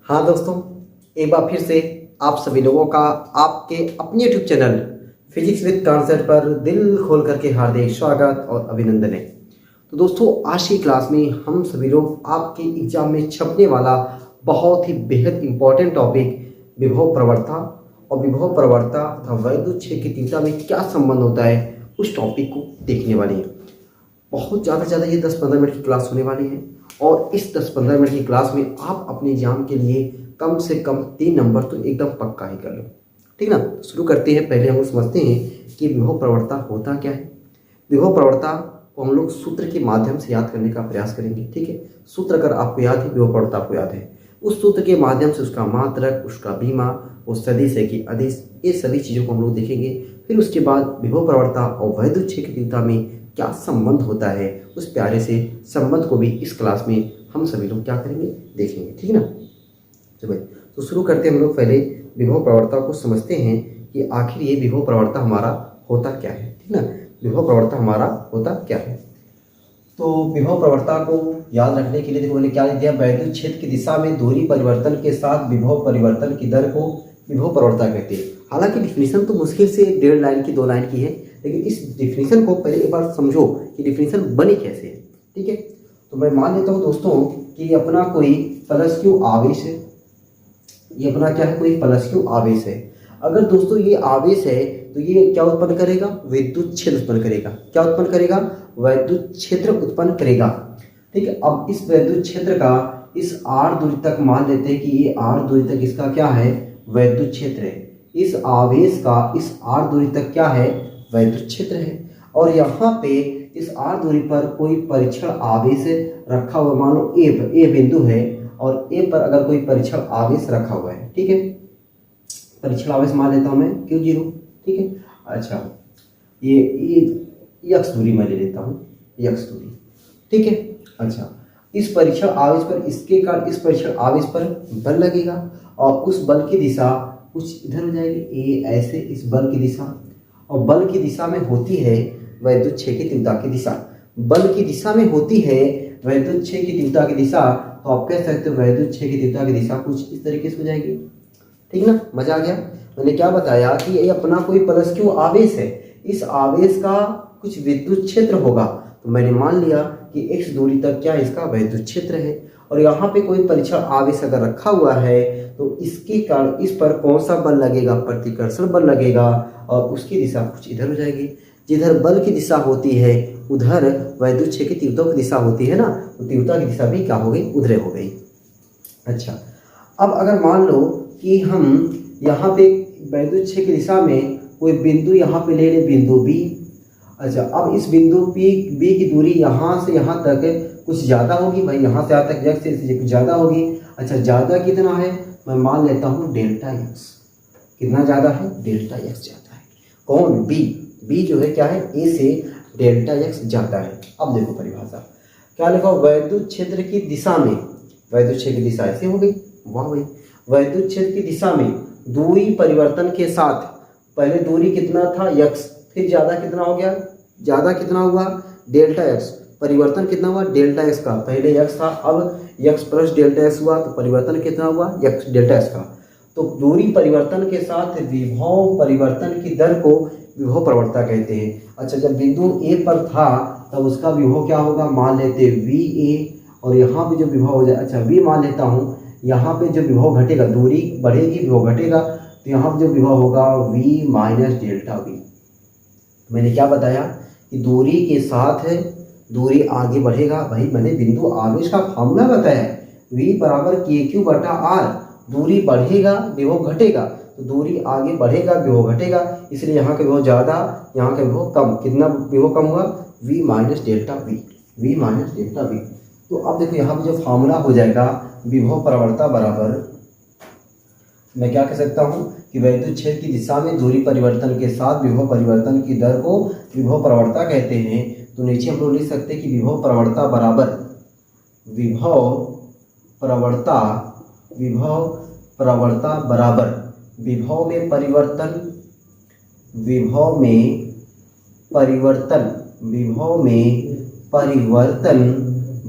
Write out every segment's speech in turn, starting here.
हाँ दोस्तों, एक बार फिर से आप सभी लोगों का आपके अपने YouTube channel physics with concept पर दिल खोल करके हार्दिक स्वागत और अभिनंदन है। तो दोस्तों, आज की क्लास में हम सभी लोग आपके एग्जाम में छपने वाला बहुत ही बेहद इंपॉर्टेंट टॉपिक विभव प्रवणता और विभव प्रवणता तथा वैद्युत क्षेत्र की तीव्रता में क्या संबंध होता है, उस टॉपिक को देखने वाले हैं। बहुत ज़्यादा से ज़्यादा ये 10-15 मिनट की क्लास होने वाली है और इस 10-15 मिनट की क्लास में आप अपने एग्जाम के लिए कम से कम 3 नंबर तो एकदम पक्का ही कर लो, ठीक ना। शुरू करते हैं। पहले हम समझते हैं कि विभव प्रवणता होता क्या है। विभव प्रवणता को हम लोग सूत्र के माध्यम से याद करने का प्रयास करेंगे, ठीक है। सूत्र अगर आपको याद है, विभव प्रवणता आपको याद है, उस सूत्र के माध्यम से उसका मात्रक, उसका बीमा, वो सदिश है कि अदिश, ये सभी चीज़ों को हम लोग देखेंगे। फिर उसके बाद विभव प्रवणता और वैद्युत क्षेत्र की तीव्रता में क्या संबंध होता है, उस प्यारे से संबंध को भी इस क्लास में हम सभी लोग क्या करेंगे, देखेंगे, ठीक है ना। चलो भाई, तो शुरू करते हैं। हम लोग पहले विभव प्रवणता को समझते हैं कि आखिर ये विभव प्रवणता हमारा होता क्या है, ठीक ना। विभव प्रवणता हमारा होता क्या है। तो विभव प्रवणता को याद रखने के लिए देखो मैंने क्या लिख दिया, वैद्युत क्षेत्र की दिशा में दूरी परिवर्तन के साथ विभव परिवर्तन की दर को विभव प्रवणता कहते हैं। हालांकि डिफिनीशन तो मुश्किल से 1.5 लाइन की 2 लाइन की है, लेकिन इस डिफिनीशन को पहले एक बार समझो कि डिफिनीशन बनी कैसे है, ठीक है। तो मैं मान लेता हूँ दोस्तों कि अपना कोई प्लस क्यू आवेश है, ये अपना क्या है, कोई प्लस क्यू आवेश है। अगर दोस्तों ये आवेश है तो ये क्या उत्पन्न करेगा, विद्युत क्षेत्र उत्पन्न करेगा। क्या उत्पन्न करेगा, वैद्युत क्षेत्र उत्पन्न करेगा, ठीक है। अब इस वैद्युत क्षेत्र का इस r दूरी तक मान लेते हैं कि ये r दूरी तक इसका क्या है, वैद्युत क्षेत्र है। इस आवेश का इस r दूरी तक क्या है, वैद्युत क्षेत्र है। और यहाँ पे इस r दूरी पर कोई परीक्षण आवेश रखा हुआ, मान लो ए बिंदु है और ए पर अगर कोई परीक्षण आवेश रखा हुआ है, ठीक है। परीक्षण आवेश मान लेता हूँ मैं Q0, ठीक है। अच्छा, ये x दूरी मैं ले लेता हूँ, x दूरी, ठीक है। अच्छा, इस परीक्षण आवेश पर इसके कारण इस परीक्षण आवेश पर बल लगेगा और उस बल की दिशा कुछ इधर हो जाएगी, ए ऐसे इस बल की दिशा, और बल की दिशा में होती है वैद्युत क्षेत्र की तीव्रता की दिशा। बल की दिशा में होती है वैद्युत क्षेत्र की तीव्रता की दिशा, तो आप कह सकते हो वैद्युत क्षेत्र की तीव्रता की दिशा कुछ इस तरीके से हो जाएगी, ठीक ना। मजा आ गया। मैंने क्या बताया कि ये अपना कोई प्लस क्यू आवेश है, इस आवेश का कुछ विद्युत क्षेत्र होगा। तो मैंने मान लिया कि x दूरी तक क्या इसका वैद्युत क्षेत्र है, और यहाँ पे कोई परीक्षण आवेश अगर रखा हुआ है तो इसके कारण इस पर कौन सा बल लगेगा, प्रतिकर्षण बल लगेगा, और उसकी दिशा कुछ इधर हो जाएगी। जिधर बल की दिशा होती है उधर वैद्युत क्षेत्र की तीव्रता की दिशा होती है ना, तो तीव्रता की दिशा भी क्या हो गई, उधर हो गई। अच्छा, अब अगर मान लो कि हम यहाँ पे वैद्युत क्षेत्र की दिशा में कोई बिंदु यहाँ पे ले लें, बिंदु बी। अच्छा, अब इस बिंदु बी की दूरी यहाँ से यहाँ तक कुछ ज़्यादा होगी भाई, यहाँ से यहाँ तक x से कुछ ज़्यादा होगी। अच्छा, ज़्यादा कितना है, मैं मान लेता हूँ डेल्टा x। कितना ज़्यादा है, डेल्टा x ज़्यादा है। कौन, बी जो है क्या है, ए से डेल्टा x ज़्यादा है। अब देखो परिभाषा क्या लिखा, वैद्युत क्षेत्र की दिशा में, वैद्युत क्षेत्र की दिशा ऐसे हो गई, वाह भाई। वैद्युत क्षेत्र की दिशा में दूरी परिवर्तन के साथ, पहले दूरी कितना था x, फिर ज़्यादा कितना हो गया, ज़्यादा कितना हुआ, डेल्टा x। परिवर्तन कितना हुआ, डेल्टा x का, पहले x था अब x प्लस डेल्टा x हुआ, तो परिवर्तन कितना हुआ, x डेल्टा x का। तो दूरी परिवर्तन के साथ विभव परिवर्तन की दर को विभव प्रवणता कहते हैं। अच्छा, जब बिंदु ए पर था तब उसका विभव क्या होगा, मान लेते वी ए, और यहाँ पे जो विभव हो जाए, अच्छा वी मान लेता हूँ, यहाँ पे जो विभव घटेगा, दूरी बढ़ेगी विभव घटेगा, तो यहाँ पे जो विभव होगा v माइनस डेल्टा वी। मैंने क्या बताया कि दूरी के साथ दूरी आगे बढ़ेगा भाई, मैंने बिंदु आवेश का फॉर्मूला बताया है, v बराबर KQ बटा R। दूरी बढ़ेगा विभव घटेगा, तो दूरी आगे बढ़ेगा विभव घटेगा, इसलिए यहाँ का विभव ज़्यादा, यहाँ का विभव कम। कितना विभव कम हुआ, v minus delta we, v minus delta we. तो अब देखो यहाँ पे जो फॉर्मूला हो जाएगा विभव प्रवणता बराबर, मैं क्या कह सकता हूँ कि वैद्युत क्षेत्र की दिशा में दूरी परिवर्तन के साथ विभव परिवर्तन की दर को विभव प्रवणता कहते हैं। तो नीचे हम लोग लिख सकते हैं कि विभव प्रवणता बराबर बराबर विभव में परिवर्तन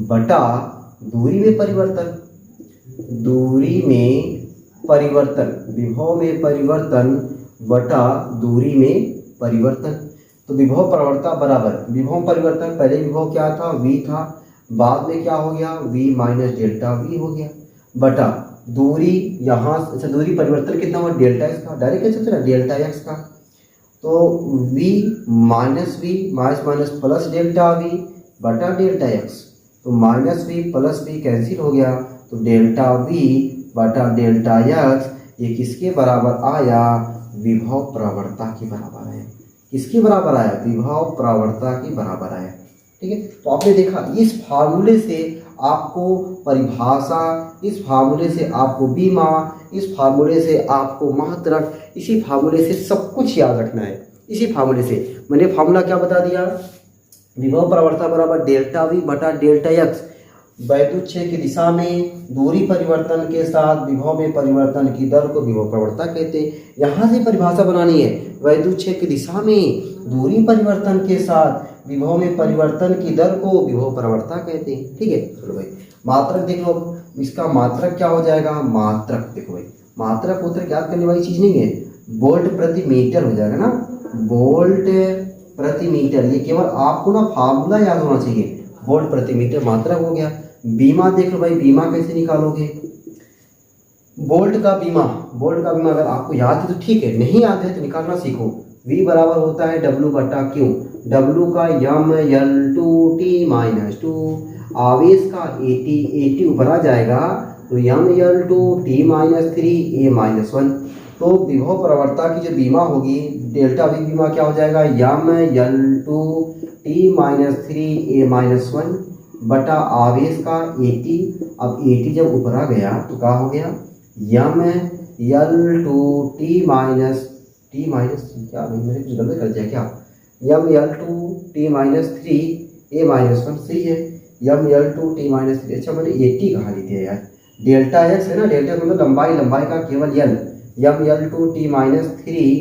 बटा दूरी में परिवर्तन। दूरी में परिवर्तन, विभव में परिवर्तन बटा दूरी में परिवर्तन। तो विभव प्रवणता बराबर विभव परिवर्तन, पहले विभव क्या था, v था, बाद में क्या हो गया, v माइनस डेल्टा v हो गया, बटा दूरी यहाँ, अच्छा दूरी परिवर्तन कितना हुआ, डेल्टा x का, डायरेक्ट कैसे चला, डेल्टा x का। तो v minus v minus minus plus delta v बटा डेल्टा x। तो minus v plus v cancel हो गया, तो डेल्टा v बटा डेल्टा x ये किसके बराबर आया, विभव प्रवणता के बराबर आया। किसके बराबर आया, विभव प्रवणता के बराबर आया। ठीक है, तो आपने देखा इस फार्मूले से आपको परिभाषा, इस फार्मूले से आपको बीमा, इस फार्मूले से आपको मात्रक, इसी फार्मूले से सब कुछ याद रखना है। इसी फार्मूले से मैंने फार्मूला क्या बता दिया, विभव प्रवणता बराबर डेल्टा वी बटा डेल्टा एक्स, वैद्युत क्षेत्र की दिशा में दूरी परिवर्तन के साथ विभव में परिवर्तन की दर को विभव प्रवणता कहते हैं। यहाँ से परिभाषा बनानी है, वैद्युत क्षेत्र की दिशा में दूरी परिवर्तन के साथ विभव में परिवर्तन की दर को विभव प्रवणता कहते हैं। ठीक है, चलो भाई मात्रक देख लो, इसका मात्रक क्या हो जाएगा, मात्रक देखो भाई, मात्रक उत्तर याद करने वाली चीज नहीं है, वोल्ट प्रति मीटर हो जाएगा ना, वोल्ट प्रति मीटर। ये केवल आपको ना फार्मूला याद होना चाहिए, वोल्ट प्रति मीटर मात्रक हो गया। बीमा देख लो भाई, बीमा कैसे निकालोगे, वोल्ट का बीमा, वोल्ट का बीमा अगर आपको याद है तो ठीक है, नहीं याद है तो निकालना सीखो। V बराबर होता है W बटा Q, W का यम L2T माइनस 2, आवेश का AT ऊपर आ जाएगा तो यम L2T माइनस 3 A माइनस 1। तो विभव प्रवणता की जो बीमा होगी, डेल्टा V बीमा क्या हो जाएगा, यम L2T माइनस 3 A माइनस 1 बटा आवेश का AT। अब AT जब ऊपर आ गया तो क्या हो गया, यम L2T माइनस T माइनस, क्या भाई मैंने कुछ गलत कर दिया क्या, यम L2T माइनस 3 A माइनस 1 सही है, यम L2T माइनस 3, अच्छा मैंने AT कहाँ लिख दिया यार, डेल्टा एक्स है ना, डेल्टा मतलब लंबाई, लंबाई का केवल L, M L2T minus 3,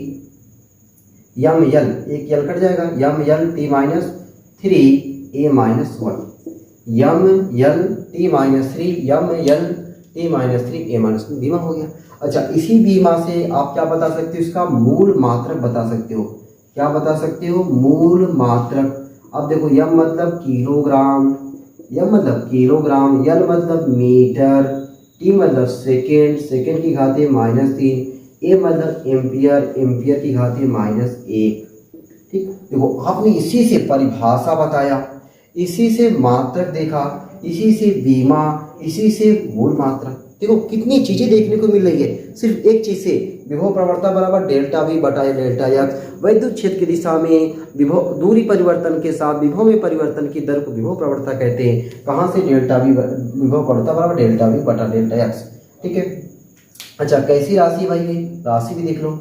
M L एक L कट जाएगा, M L T minus 3 A minus 1, M L T minus 3, M L T minus 3 A minus 1 बीमा हो गया। अच्छा, इसी बीमा से आप क्या बता सकते हो, इसका मूल मात्रक बता सकते हो। क्या बता सकते हो, मूल मात्रक। अब देखो यम मतलब किलोग्राम, यम मतलब किलोग्राम, यल मतलब मीटर, टी मतलब सेकेंड, सेकेंड की घाते -3, ए मतलब एम्पियर, एम्पियर की घाते -1। ठीक, देखो आपने इसी से परिभाषा बताया, इसी से मात्रक देखा, इसी से बीमा, इसी से मूल मात्रक। देखो कितनी चीजें देखने को मिल रही है सिर्फ एक चीज से, विभव प्रवणता बराबर डेल्टा वी बटा डेल्टा एक्स, वैद्युत क्षेत्र की दिशा में विभव दूरी परिवर्तन के साथ विभव में परिवर्तन की दर को विभव प्रवणता कहते हैं। कहाँ से, डेल्टा वी, विभव प्रवणता बराबर डेल्टा वी बटा डेल्टा एक्स। ठीक है, अच्छा कैसी राशि भाई, राशि भी देख लो।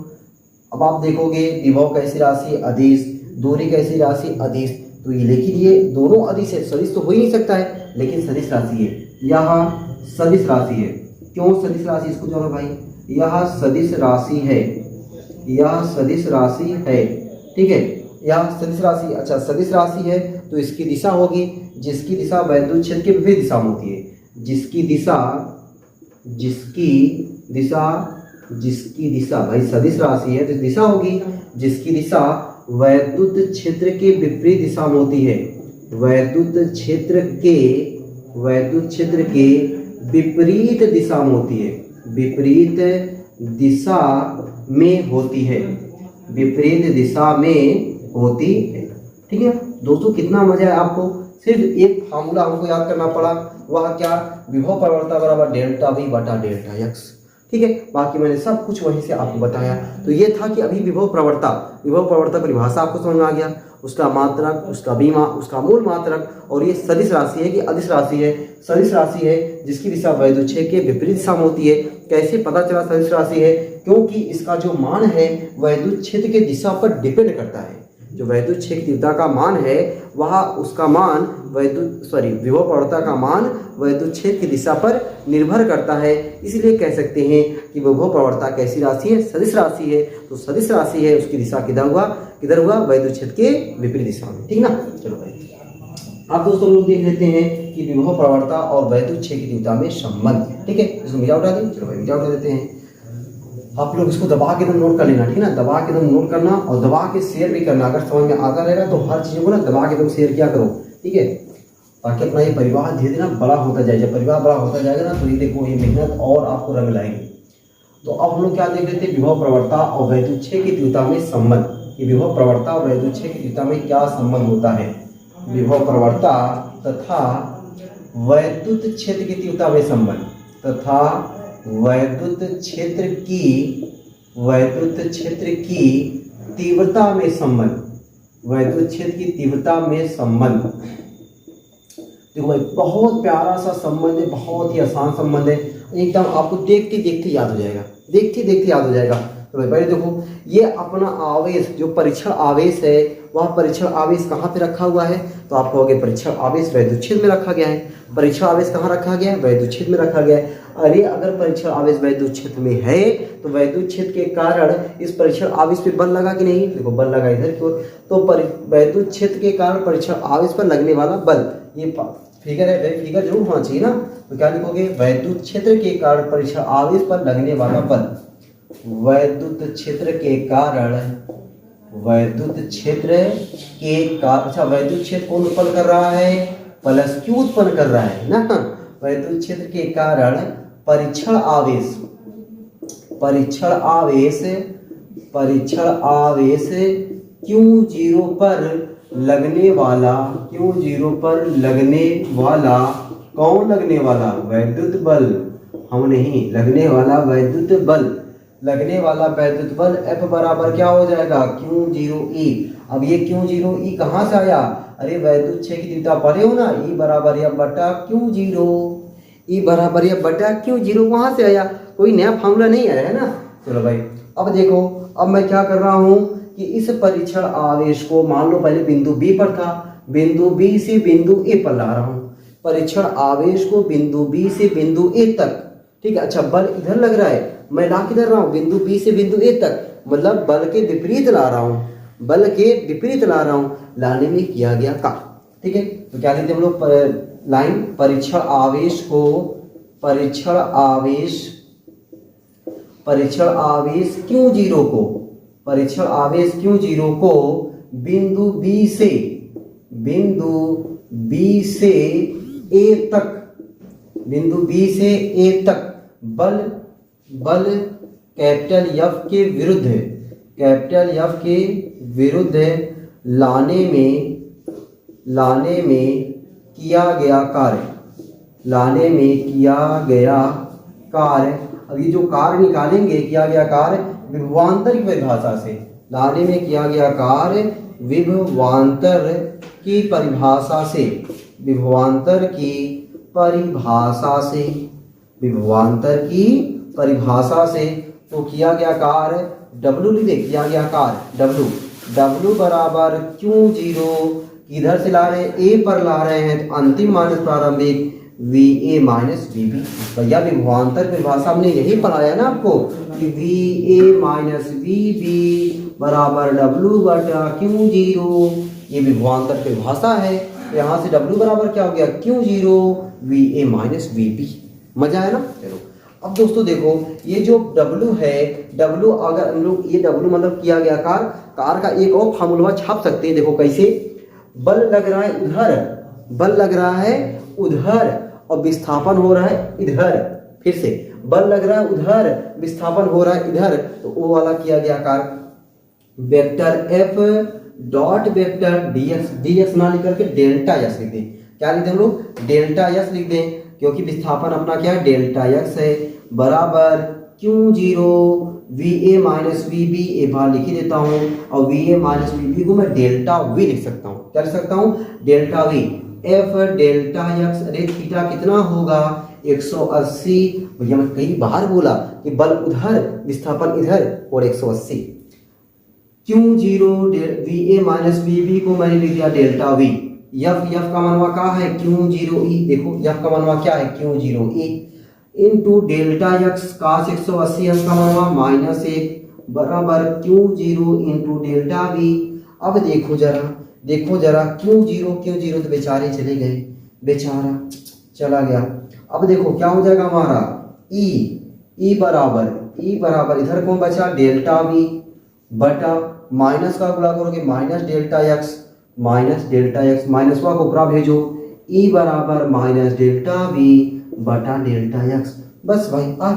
अब आप देखोगे विभव कैसी राशि, अदिश, दूरी कैसी राशि, अदिश, तो ये लेकिन ये दोनों अदिश है, सदिश तो हो ही नहीं सकता है, लेकिन सदिश राशि है, यहाँ सदिश राशि है। क्यों सदिश राशि, इसको जानो भाई, यह सदिश राशि है, यह सदिश राशि है। ठीक है, यह सदिश राशि, अच्छा सदिश राशि है तो इसकी दिशा होगी, जिसकी दिशा वैद्युत क्षेत्र के विपरीत दिशा में होती है, जिसकी दिशा, जिसकी दिशा, जिसकी दिशा, भाई सदिश राशि है तो दिशा होगी, जिसकी दिशा वैद्युत क्षेत्र के विपरीत दिशा में होती है, वैद्युत क्षेत्र के, वैद्युत क्षेत्र के विपरीत दिशा में होती है, विपरीत दिशा में होती है, विपरीत दिशा में होती है। ठीक है दोस्तों, कितना मजा है आपको, सिर्फ एक फार्मूला हमको याद करना पड़ा, वह क्या, विभव प्रवणता बराबर डेल्टा वी बटा डेल्टा एक्स। ठीक है, बाकी मैंने सब कुछ वहीं से आपको बताया। तो ये था कि अभी विभव प्रवणता, विभव प्रवणता परिभाषा आपको समझ में आ गया, उसका मात्रक, उसका बीमा, उसका मूल मात्रक, और ये सदिश राशि है कि अदिश राशि है, सदिश राशि है जिसकी दिशा वैद्युत क्षेत्र के विपरीत दिशा में होती है। कैसे पता चला सदिश राशि है, क्योंकि इसका जो मान है वैद्युत क्षेत्र के दिशा पर डिपेंड करता है, जो वैद्युत क्षेत्र की तीव्रता का मान है वह, उसका मान विभव प्रवणता का मान वैद्युत क्षेत्र की दिशा पर निर्भर करता है। इसलिए कह सकते हैं कि विभव प्रवणता कैसी राशि है, सदिश राशि है। तो सदिश राशि है, उसकी दिशा किधर हुआ, वैद्युत क्षेत्र के विपरीत दिशा में। ठीक ना, चलो भाई। अब दोस्तों लोग देख लेते हैं कि विभव प्रवणता और वैद्युत क्षेत्र की तीव्रता में संबंध। ठीक है, इसको मीजा उठा दें, चलो भाई मीजा उठा देते हैं। आप लोग इसको दबा के एकदम नोट कर लेना, ठीक है ना, दबा के एकदम नोट करना और दबा के शेयर भी करना। अगर समझ में आता रहेगा तो हर चीज़ों को ना दबा के एकदम शेयर किया करो, ठीक है, ताकि अपना ये परिवार धीरे धीरे ना बड़ा होता जाए। जब परिवार बड़ा होता जाएगा ना तो ये देखो ये मेहनत और आपको रंग लाएगी। तो अब हम लोग क्या देख लेते हैं, विभव प्रवणता और वैद्युत क्षेत्र की तीव्रता में संबंध। ये विभव प्रवणता और वैद्युत क्षेत्र की तीव्रता में क्या संबंध होता है? विभव प्रवणता तथा वैद्युत क्षेत्र की तीव्रता में संबंध, तथा वैद्युत क्षेत्र की तीव्रता में संबंध, वैद्युत क्षेत्र की तीव्रता में संबंध। देखो भाई बहुत प्यारा सा संबंध है, बहुत ही आसान संबंध है, एकदम आपको देखते देखते याद हो जाएगा, देखते देखते याद हो जाएगा। तो भाई पहले देखो ये अपना आवेश जो परीक्षण आवेश है, वह परीक्षण आवेश कहाँ पे रखा हुआ है? तो आप कहोगे परीक्षण आवेश वैद्युत क्षेत्र में रखा गया है। परीक्षण आवेश कहाँ रखा गया है? वैद्युत क्षेत्र में रखा गया है। अरे अगर परीक्षण आवेश वैद्युत क्षेत्र में है तो वैद्युत क्षेत्र के कारण इस परीक्षण आवेश पे बल लगा कि नहीं? देखो बल लगा इधर की ओर, तो वैद्युत क्षेत्र के कारण परीक्षण आवेश पर लगने वाला बल, ये फिगर है भाई, फिगर जरूर होना चाहिए ना। तो क्या लिखोगे? वैद्युत क्षेत्र के कारण परीक्षण आवेश पर लगने वाला बल, वैद्युत क्षेत्र के कारण, वैद्युत क्षेत्र के कारण, अच्छा वैद्युत क्षेत्र कौन उत्पन्न कर रहा है? प्लस क्यू उत्पन्न कर रहा है ना। वैद्युत क्षेत्र के कारण परीक्षण आवेश, परीक्षण आवेश, परीक्षण आवेश Q0 पर लगने वाला, Q0 पर लगने वाला, कौन लगने वाला? वैद्युत बल, हम नहीं, लगने वाला वैद्युत बल, लगने वाला वैद्युत बल F बराबर क्या हो जाएगा? Q0E। अब ये Q0E कहाँ से आया? अरे वैद्युत क्षेत्र की तीव्रता पढ़े हो ना, E बराबर या बटा Q0, E बराबर या बटा Q0 वहां से आया, कोई नया फॉर्मूला नहीं आया है ना। चलो भाई अब देखो, अब मैं क्या कर रहा हूँ कि इस परीक्षण आवेश को मान लो पहले बिंदु B पर था, बिंदु B से बिंदु A पर ला रहा हूँ। परीक्षण आवेश को बिंदु B से बिंदु A तक, ठीक है। अच्छा बल इधर लग रहा है, मैं ला किधर रहा हूँ? बिंदु B से बिंदु A तक, मतलब बल के विपरीत ला रहा हूँ, बल के विपरीत ला रहा हूँ, लाने में किया गया कार्य, ठीक है। तो क्या कहते हैं हम लोग लाइन, परीक्षण आवेश को, परीक्षण आवेश, परीक्षण आवेश Q0 को, परीक्षण आवेश Q0 को बिंदु B से, बिंदु B से A तक, बिंदु B से A तक बल, बल कैपिटल F के विरुद्ध, कैपिटल F के विरुद्ध लाने में किया गया कार्य, लाने में किया गया कार्य। अब ये जो कार्य निकालेंगे, किया गया कार्य विभवांतर की परिभाषा से, लाने में किया गया कार्य विभवांतर की परिभाषा से, विभवांतर की परिभाषा से, विभवांतर की परिभाषा से। तो किया गया कार्य W लिख दे, किया गया कार्य W बराबर Q0 किधर से ला रहे हैं? A पर ला रहे हैं, तो अंतिम माइनस प्रारंभिक VA माइनस VB। भैया विभवांतर परिभाषा हमने यही पढ़ाया ना आपको कि VA माइनस VB बराबर W बटा Q0, ये विभवांतर परिभाषा है। तो यहाँ से W बराबर क्या हो गया? Q0 VA minus VB। मजा आया ना? चलो अब दोस्तों देखो ये जो W है, W अगर हम लोग ये W मतलब किया गया कार का एक और फार्मूला छाप सकते हैं। देखो कैसे? बल लग रहा है उधर, बल लग रहा है उधर और विस्थापन हो रहा है इधर। फिर से बल लग रहा है उधर, विस्थापन हो रहा है इधर, तो वो वाला किया गया कार्य vector F dot vector dx ना लिख करके डेल्टा यस लिख दें। क्या लिख दें हम लोग? डेल्टा यस लिख दें, क्योंकि विस्थापन अपना क्या है? डेल्टा यस है, बराबर Q0 VA माइनस VB एक बार लिख ही देता हूँ, और VA माइनस VB को मैं डेल्टा V लिख सकता हूँ। क्या लिख सकता हूँ? Delta V। F delta x, अरे थीटा कितना होगा? 180। भैया मैं कई बार बोला कि बल उधर विस्थापन इधर और 180। Q0 VA माइनस VB को मैंने लिख दिया डेल्टा V। F का मनवा क्या है? Q0E। देखो F का मनवा क्या है? Q0E into delta x cos 180 F का मनवा -1 बराबर Q0 इंटू डेल्टा V। अब देखो जरा देखो जरा, क्यों जीरो तो बेचारे चले गए, बेचारा चला गया। अब देखो क्या हो जाएगा हमारा ई बराबर इधर कौन बचा, डेल्टा वी बटा माइनस का गुणा करोगे माइनस डेल्टा एक्स माइनस वा को ऊपर भेजो, ई बराबर माइनस डेल्टा वी बटा डेल्टा एक्स। बस भाई आ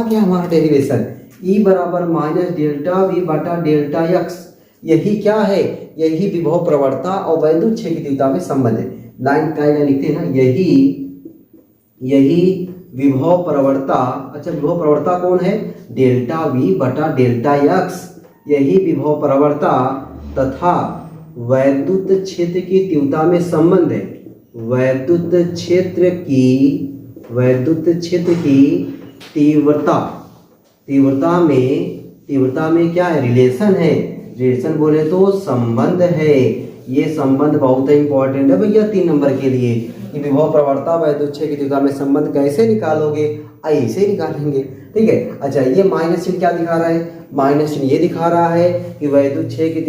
गया हमारा डेरिवेशन, ई बराबर माइनस डेल्टा वी बटा डेल्टा एक्स। यही क्या है, यही विभव प्रवणता और वैद्युत क्षेत्र की तीव्रता में संबंध है। लाइन का लिखते हैं ना, यही विभव प्रवणता। अच्छा, विभव प्रवणता कौन है, डेल्टा वी बटा डेल्टा एक्स। यही विभव प्रवणता तथा वैद्युत क्षेत्र की तीव्रता में संबंध है। वैद्युत क्षेत्र की तीव्रता में क्या है, रिलेशन है। रिलेशन बोले तो संबंध है। ये संबंध बहुत इंपॉर्टेंट है भैया 3 नंबर के लिए कि विभव प्रवणता वैद्युत क्षेत्र की तीव्रता में संबंध कैसे निकालोगे, ऐसे निकालेंगे। ठीक है। अच्छा, ये माइनस चिन्ह क्या दिखा रहा है, माइनस चिन्ह ये दिखा रहा है कि वैद्युत क्षेत्र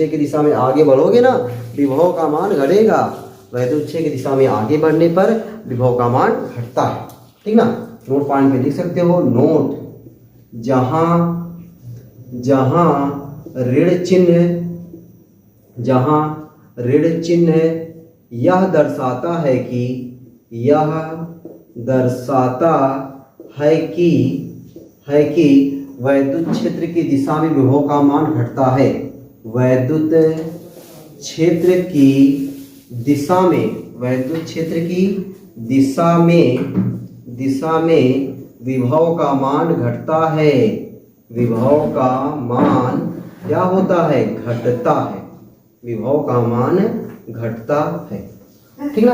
की दिशा में आगे बढ़ोगे ना, विभव का मान घटेगा। वैद्युत क्षेत्र की दिशा में आगे बढ़ने पर विभव का मान घटता है। ठीक ना। नोट पॉइंट पे लिख सकते हो, नोट जहां ऋण चिन्ह यह दर्शाता है कि वैद्युत क्षेत्र की दिशा में विभव का मान घटता है। वैद्युत क्षेत्र की दिशा में विभव का मान घटता है। विभव का मान क्या होता है, घटता है। विभव का मान घटता है। ठीक ना,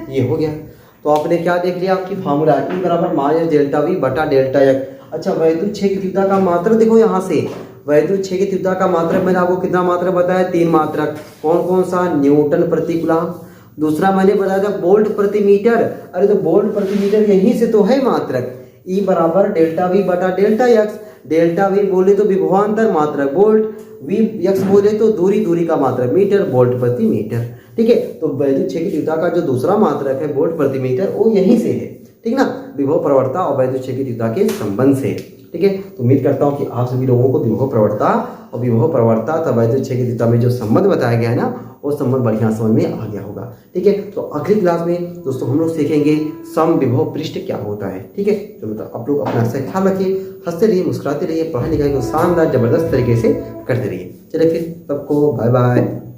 ये हो गया। तो आपने क्या देख लिया, आपकी फार्मूला ई बराबर माइनस डेल्टा वी बटा डेल्टा एक्स। अच्छा, वैद्युत क्षेत्र की तीव्रता का मात्रक देखो, यहाँ से वैद्युत क्षेत्र की तीव्रता का मात्रक मैंने आपको कितना मात्रक बताया, 3 मात्रक। कौन सा, न्यूटन प्रति कूलम। दूसरा मैंने बताया था वोल्ट प्रति मीटर। अरे तो वोल्ट प्रति मीटर यहीं से तो है मात्रक। ई बराबर डेल्टा वी बटा डेल्टा एक्स। डेल्टा वी बोले तो विभवांतर मात्रक वोल्ट, वी एक्स बोले तो दूरी का मात्रक मीटर, वोल्ट प्रति मीटर। ठीक है। तो वैद्युत क्षेत्र की तीव्रता का जो दूसरा मात्रक है वोल्ट प्रति मीटर, वो यहीं से है। ठीक ना, विभव प्रवणता और वैद्युत क्षेत्र की तीव्रता के संबंध से। ठीक है। तो उम्मीद करता हूँ कि आप सभी लोगों को विभव प्रवणता और विभव प्रवणता तथा वैद्युत क्षेत्र की तीव्रता में जो संबंध बताया गया है ना, वो संबंध बढ़िया समझ में आ गया होगा। ठीक है। तो अगली क्लास में दोस्तों हम लोग सीखेंगे समविभव पृष्ठ क्या होता है। ठीक है। तो मतलब आप लोग अपना से ख्याल रखिए, हंसते रहिए, मुस्कुराते रहिए, पढ़ाई लिखाई को शानदार जबरदस्त तरीके से करते रहिए। चलिए फिर सबको बाय बाय।